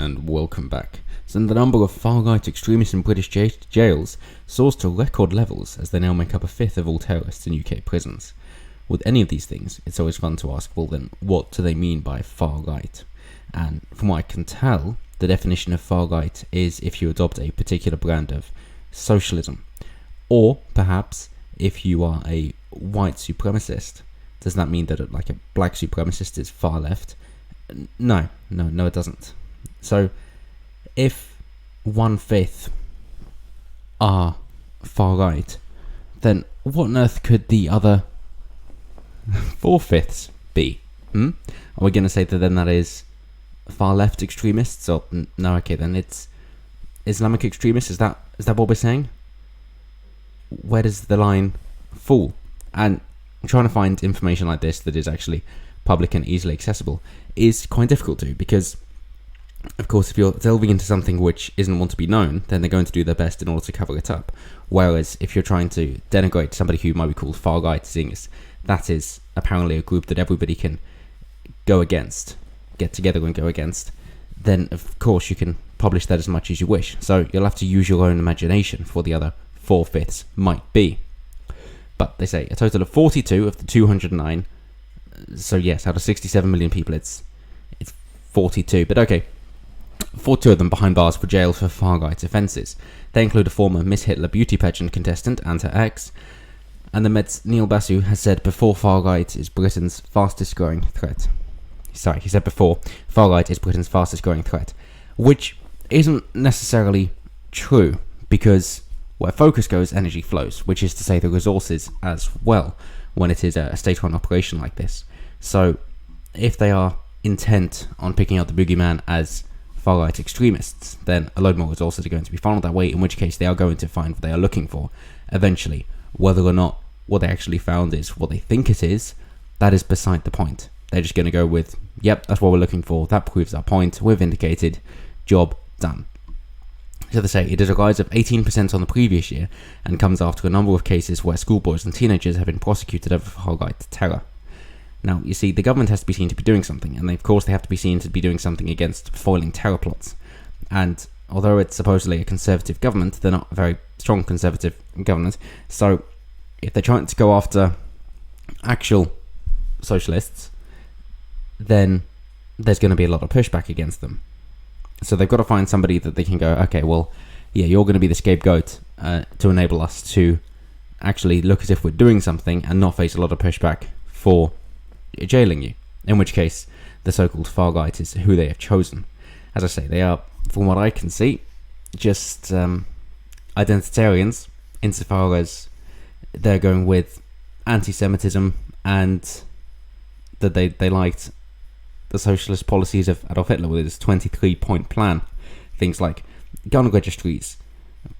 and welcome back. So the number of far-right extremists in British jails soars to record levels as they now make up a fifth of all terrorists in UK prisons. With any of these things, it's always fun to ask, well then, what do they mean by far-right? And from what I can tell, the definition of far-right is if you adopt a particular brand of socialism. Or, perhaps, if you are a white supremacist. Does that mean that a black supremacist is far-left? No, it doesn't. So, if 1/5 are far-right, then what on earth could the other 4/5 be? Are we going to say that then that is far-left extremists? Or no, okay, then it's Islamic extremists? Is that what we're saying? Where does the line fall? And trying to find information like this that is actually public and easily accessible is quite difficult to, because of course if you're delving into something which isn't want to be known, then they're going to do their best in order to cover it up. Whereas if you're trying to denigrate somebody who might be called far-right, seeing as that is apparently a group that everybody can get together and go against, then of course you can publish that as much as you wish. So you'll have to use your own imagination for what the other 4/5 might be. But they say a total of 42 of the 209. So yes, out of 67 million people, it's 42. But okay, 42 of them behind bars for jail for far-right offences. They include a former Miss Hitler beauty pageant contestant and her ex. And the Med's Neil Basu has said before far-right is Britain's fastest growing threat. Sorry, he said before far-right is Britain's fastest growing threat, which isn't necessarily true, because where focus goes, energy flows, which is to say the resources as well, when it is a state-run operation like this. So if they are intent on picking out the boogeyman as far-right extremists, then a load more resources are going to be funneled that way, in which case they are going to find what they are looking for eventually. Whether or not what they actually found is what they think it is, that is beside the point. They're just going to go with, yep, that's what we're looking for, that proves our point, we've indicated, job done. So they say it is a rise of 18% on the previous year, and comes after a number of cases where schoolboys and teenagers have been prosecuted over far-right terror. Now, you see, the government has to be seen to be doing something, and of course they have to be seen to be doing something against foiling terror plots. And although it's supposedly a conservative government, they're not a very strong conservative government, so if they're trying to go after actual socialists, then there's going to be a lot of pushback against them. So they've got to find somebody that they can go, okay, well, yeah, you're going to be the scapegoat to enable us to actually look as if we're doing something and not face a lot of pushback for jailing you. In which case, the so-called far-right is who they have chosen. As I say, they are, from what I can see, just identitarians, insofar as they're going with anti-Semitism and that they liked the socialist policies of Adolf Hitler with his 23-point plan. Things like gun registries,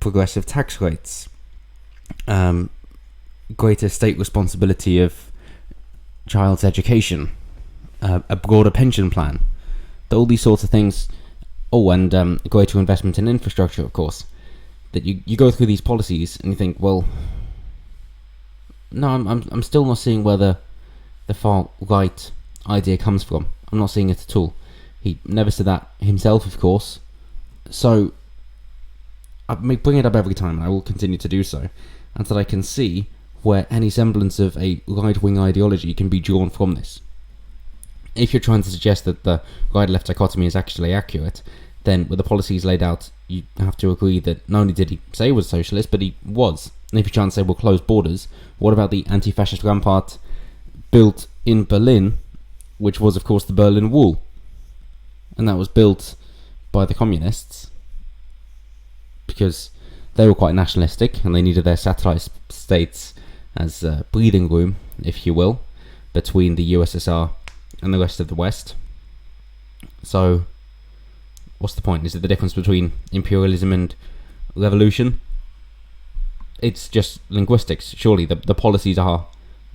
progressive tax rates, greater state responsibility of child's education, a broader pension plan, all these sorts of things. Oh, and greater investment in infrastructure, of course. That you go through these policies and you think, well, no, I'm still not seeing where the far right idea comes from. I'm not seeing it at all. He never said that himself, of course. So I bring it up every time, and I will continue to do so, until I can see where any semblance of a right-wing ideology can be drawn from this. If you're trying to suggest that the right-left dichotomy is actually accurate, then with the policies laid out, you have to agree that not only did he say he was a socialist, but he was. And if you're trying to say we'll close borders, what about the anti-fascist rampart built in Berlin, which was, of course, the Berlin Wall? And that was built by the communists because they were quite nationalistic and they needed their satellite states as a breathing room, if you will, between the USSR and the rest of the West. So, what's the point? Is it the difference between imperialism and revolution? It's just linguistics. Surely the policies are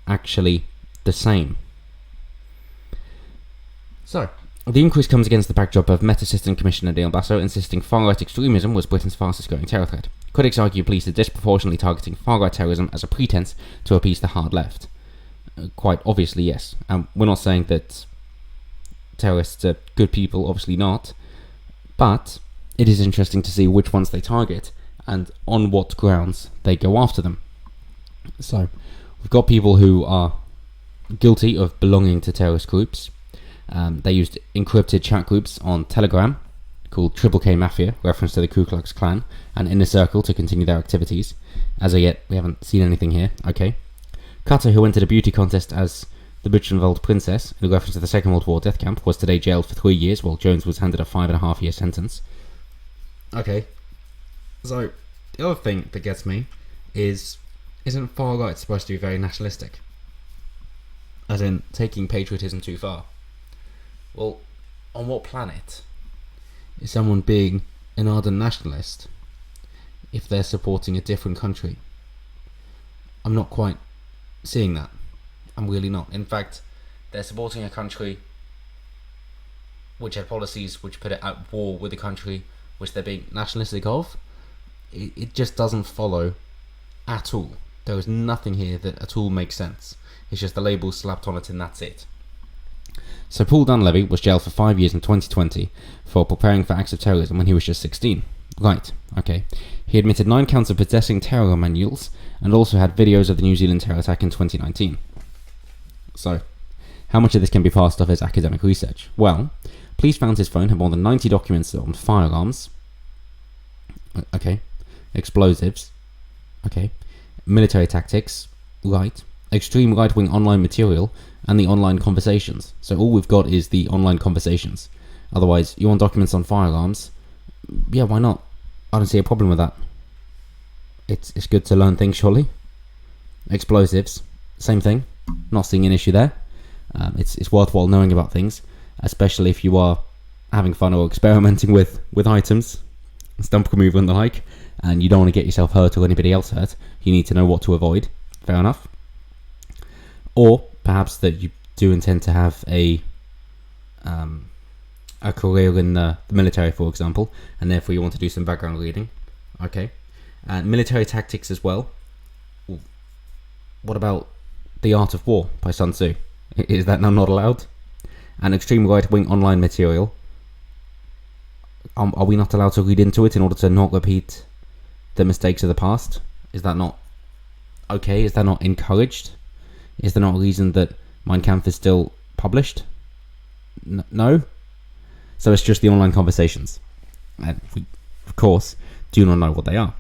actually the same. So, the increase comes against the backdrop of Met Assistant Commissioner Neil Basu insisting far-right extremism was Britain's fastest-growing terror threat. Critics argue police are disproportionately targeting far-right terrorism as a pretense to appease the hard left. Quite obviously, yes. We're not saying that terrorists are good people, obviously not. But it is interesting to see which ones they target and on what grounds they go after them. So, we've got people who are guilty of belonging to terrorist groups. They used encrypted chat groups on Telegram called Triple K Mafia, reference to the Ku Klux Klan, and Inner Circle to continue their activities. As of yet, we haven't seen anything here. Okay. Cutter, who entered a beauty contest as the Buchenwald Princess, in reference to the Second World War death camp, was today jailed for 3 years, while Jones was handed a 5.5-year sentence. Okay. So, the other thing that gets me is, isn't far right supposed to be very nationalistic? As in, taking patriotism too far. Well, on what planet is someone being an ardent nationalist if they're supporting a different country? I'm not quite seeing that. I'm really not. In fact, they're supporting a country which had policies which put it at war with the country which they're being nationalistic of. It just doesn't follow at all. There is nothing here that at all makes sense. It's just the label slapped on it and that's it. So Paul Dunleavy was jailed for 5 years in 2020 for preparing for acts of terrorism when he was just 16. Right, okay. He admitted 9 counts of possessing terror manuals and also had videos of the New Zealand terror attack in 2019. So, how much of this can be passed off as academic research? Well, police found his phone had more than 90 documents on firearms. Okay. Explosives. Okay. Military tactics. Right. Extreme right-wing online material and the online conversations. So all we've got is the online conversations. Otherwise, you want documents on firearms? Yeah, why not? I don't see a problem with that. It's good to learn things, surely. Explosives, same thing. Not seeing an issue there. It's worthwhile knowing about things, especially if you are having fun or experimenting with items, stump remover and the like, and you don't want to get yourself hurt or anybody else hurt. You need to know what to avoid. Fair enough. Or perhaps that you do intend to have a career in the military, for example, and therefore you want to do some background reading. Okay. And military tactics as well. What about The Art of War by Sun Tzu? Is that now not allowed? And extreme right-wing online material. Are we not allowed to read into it in order to not repeat the mistakes of the past? Is that not okay? Is that not encouraged? Is there not a reason that Mein Kampf is still published? No? So it's just the online conversations. And we, of course, do not know what they are.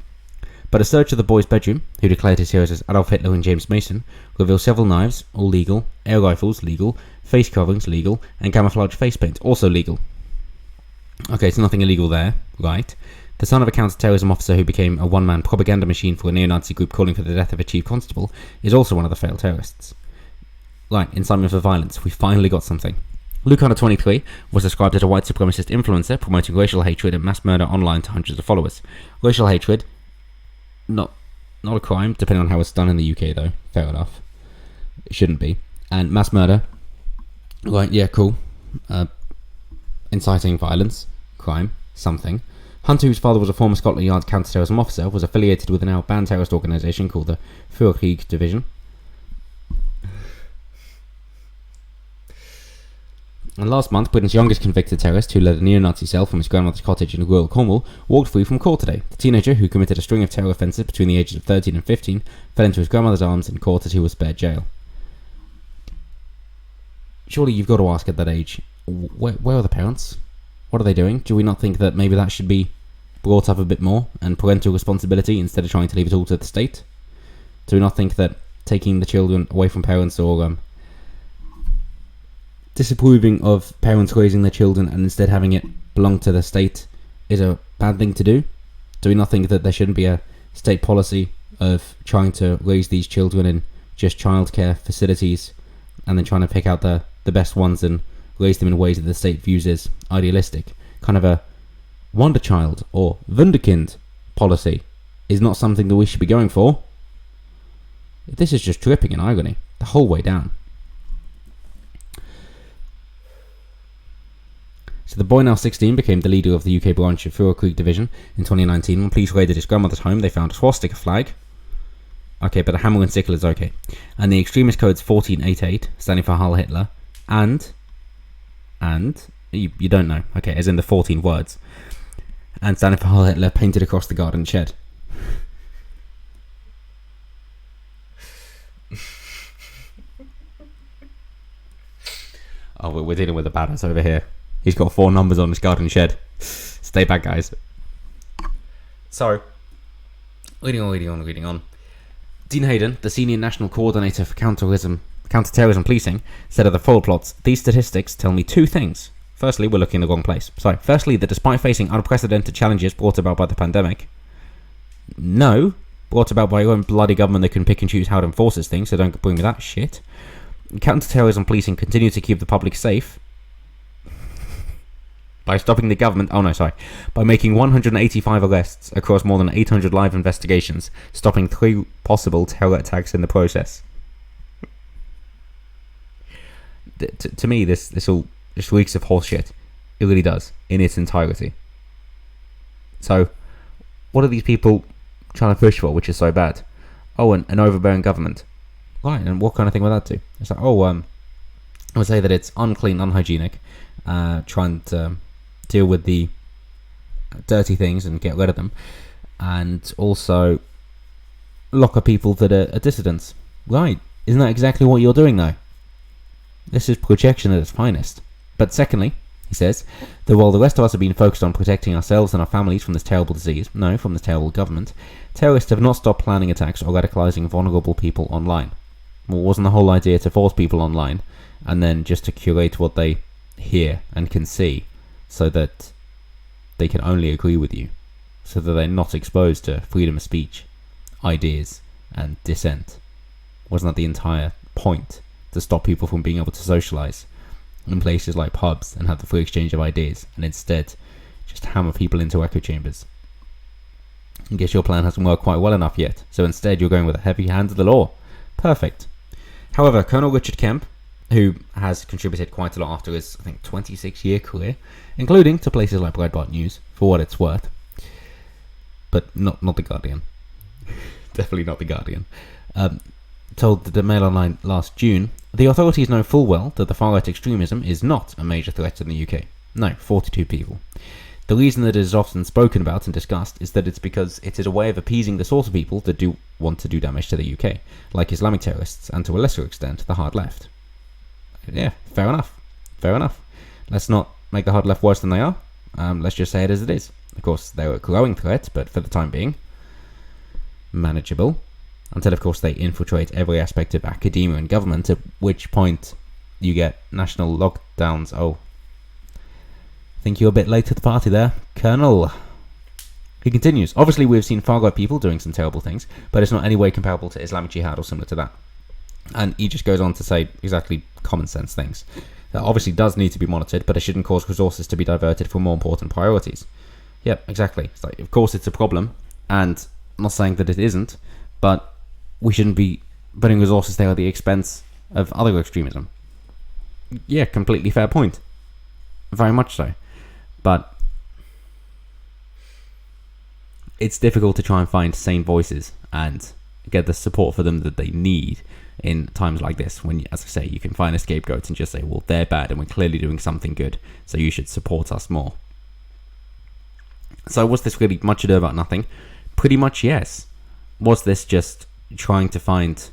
But a search of the boy's bedroom, who declared his heroes as Adolf Hitler and James Mason, revealed several knives, all legal, air rifles, legal, face coverings, legal, and camouflage face paint, also legal. Okay, so nothing illegal there, right? The son of a counter-terrorism officer who became a one-man propaganda machine for a neo-Nazi group calling for the death of a chief constable is also one of the failed terrorists. Right, incitement for violence. We finally got something. Luke Hunter 23 was described as a white supremacist influencer promoting racial hatred and mass murder online to hundreds of followers. Racial hatred, not a crime, depending on how it's done in the UK though. Fair enough. It shouldn't be. And mass murder, right, yeah, cool. Inciting violence, crime, something. Hunter, whose father was a former Scotland Yard counter-terrorism officer, was affiliated with a now banned terrorist organisation called the Faux Division. And last month, Britain's youngest convicted terrorist, who led a neo-Nazi cell from his grandmother's cottage in rural Cornwall, walked free from court today. The teenager, who committed a string of terror offences between the ages of 13 and 15, fell into his grandmother's arms in court as he was spared jail. Surely you've got to ask at that age, where are the parents? What are they doing? Do we not think that maybe that should be brought up a bit more, and parental responsibility instead of trying to leave it all to the state? Do we not think that taking the children away from parents or disapproving of parents raising their children and instead having it belong to the state is a bad thing to do? Do we not think that there shouldn't be a state policy of trying to raise these children in just childcare facilities and then trying to pick out the best ones and raise them in ways that the state views as idealistic? Kind of a Wonder Child or Wunderkind policy is not something that we should be going for. This is just dripping in irony the whole way down. So the boy, now 16, became the leader of the UK branch of Faux Division in 2019. When police raided his grandmother's home, they found a swastika flag. Okay, but a hammer and sickle is okay. And the extremist code's 1488, standing for Heil Hitler, and you don't know. Okay, as in the 14 words. and standing for Heil Hitler painted across the garden shed. Oh, we're dealing with a badass over here. He's got 4 numbers on his garden shed. Stay back, guys. So, reading on. Dean Hayden, the senior national coordinator for counter-terrorism policing, said of the fraud plots, "These statistics tell me 2 things. Firstly, we're looking in the wrong place. Firstly, that despite facing unprecedented challenges brought about by the pandemic, brought about by your own bloody government that can pick and choose how it enforces things, so don't bring me that shit. Counter-terrorism policing continue to keep the public safe by stopping the government, by making 185 arrests across more than 800 live investigations, stopping 3 possible terror attacks in the process." To me, this all just reeks of horseshit. It really does, in its entirety. So, what are these people trying to push for, which is so bad? Oh, an overbearing government. Right, and what kind of thing would that do? It's like, I would say that it's unclean, unhygienic, trying to deal with the dirty things and get rid of them, and also lock up people that are dissidents. Right, isn't that exactly what you're doing though? This is projection at its finest. But secondly, he says, that while the rest of us have been focused on protecting ourselves and our families from this terrible disease, from this terrible government, terrorists have not stopped planning attacks or radicalizing vulnerable people online. Well, wasn't the whole idea to force people online and then just to curate what they hear and can see so that they can only agree with you, so that they're not exposed to freedom of speech, ideas, and dissent? Wasn't that the entire point? To stop people from being able to socialize in places like pubs and have the free exchange of ideas, and instead just hammer people into echo chambers? I guess your plan hasn't worked quite well enough yet, so instead you're going with a heavy hand of the law. Perfect. However, Colonel Richard Kemp, who has contributed quite a lot after his, 26-year career, including to places like Breitbart News, for what it's worth, but not The Guardian. Definitely not The Guardian. Told the Mail Online last June, the authorities know full well that the far-right extremism is not a major threat in the UK. No, 42 people. The reason that it is often spoken about and discussed is that it's because it is a way of appeasing the sort of people that do want to do damage to the UK, like Islamic terrorists and to a lesser extent the hard left. Yeah, fair enough. Let's not make the hard left worse than they are. Let's just say it as it is. Of course, they're a growing threat, but for the time being, manageable. Until, of course, they infiltrate every aspect of academia and government, at which point you get national lockdowns. Oh, I think you're a bit late to the party there, Colonel. He continues, obviously we've seen far-right people doing some terrible things, but it's not any way comparable to Islamic Jihad or similar to that. And he just goes on to say exactly common sense things. That obviously does need to be monitored, but it shouldn't cause resources to be diverted from more important priorities. Yep, exactly. It's like, of course it's a problem, and I'm not saying that it isn't, but we shouldn't be putting resources there at the expense of other extremism. Yeah, completely fair point. Very much so. But it's difficult to try and find sane voices and get the support for them that they need in times like this, when, as I say, you can find a scapegoat and just say, well, they're bad and we're clearly doing something good, so you should support us more. So was this really much ado about nothing? Pretty much yes. Was this just trying to find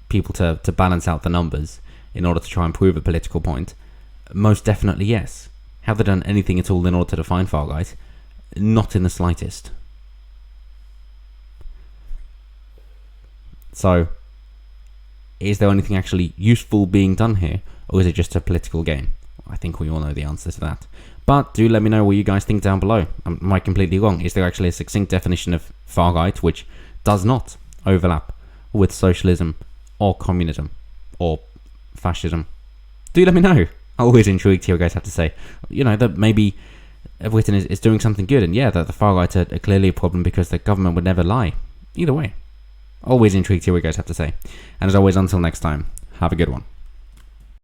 people to balance out the numbers in order to try and prove a political point? Most definitely yes. Have they done anything at all in order to define far right? Not in the slightest. So, is there anything actually useful being done here, or is it just a political game? I think we all know the answer to that. But do let me know what you guys think down below. Am I completely wrong? Is there actually a succinct definition of far right which does not overlap with socialism or communism or fascism? Do let me know. I'm always intrigued to hear what you guys have to say. That maybe Britain is doing something good, and that the far right are clearly a problem because the government would never lie. Either way, always intrigued to hear what you guys have to say. And as always, until next time, have a good one.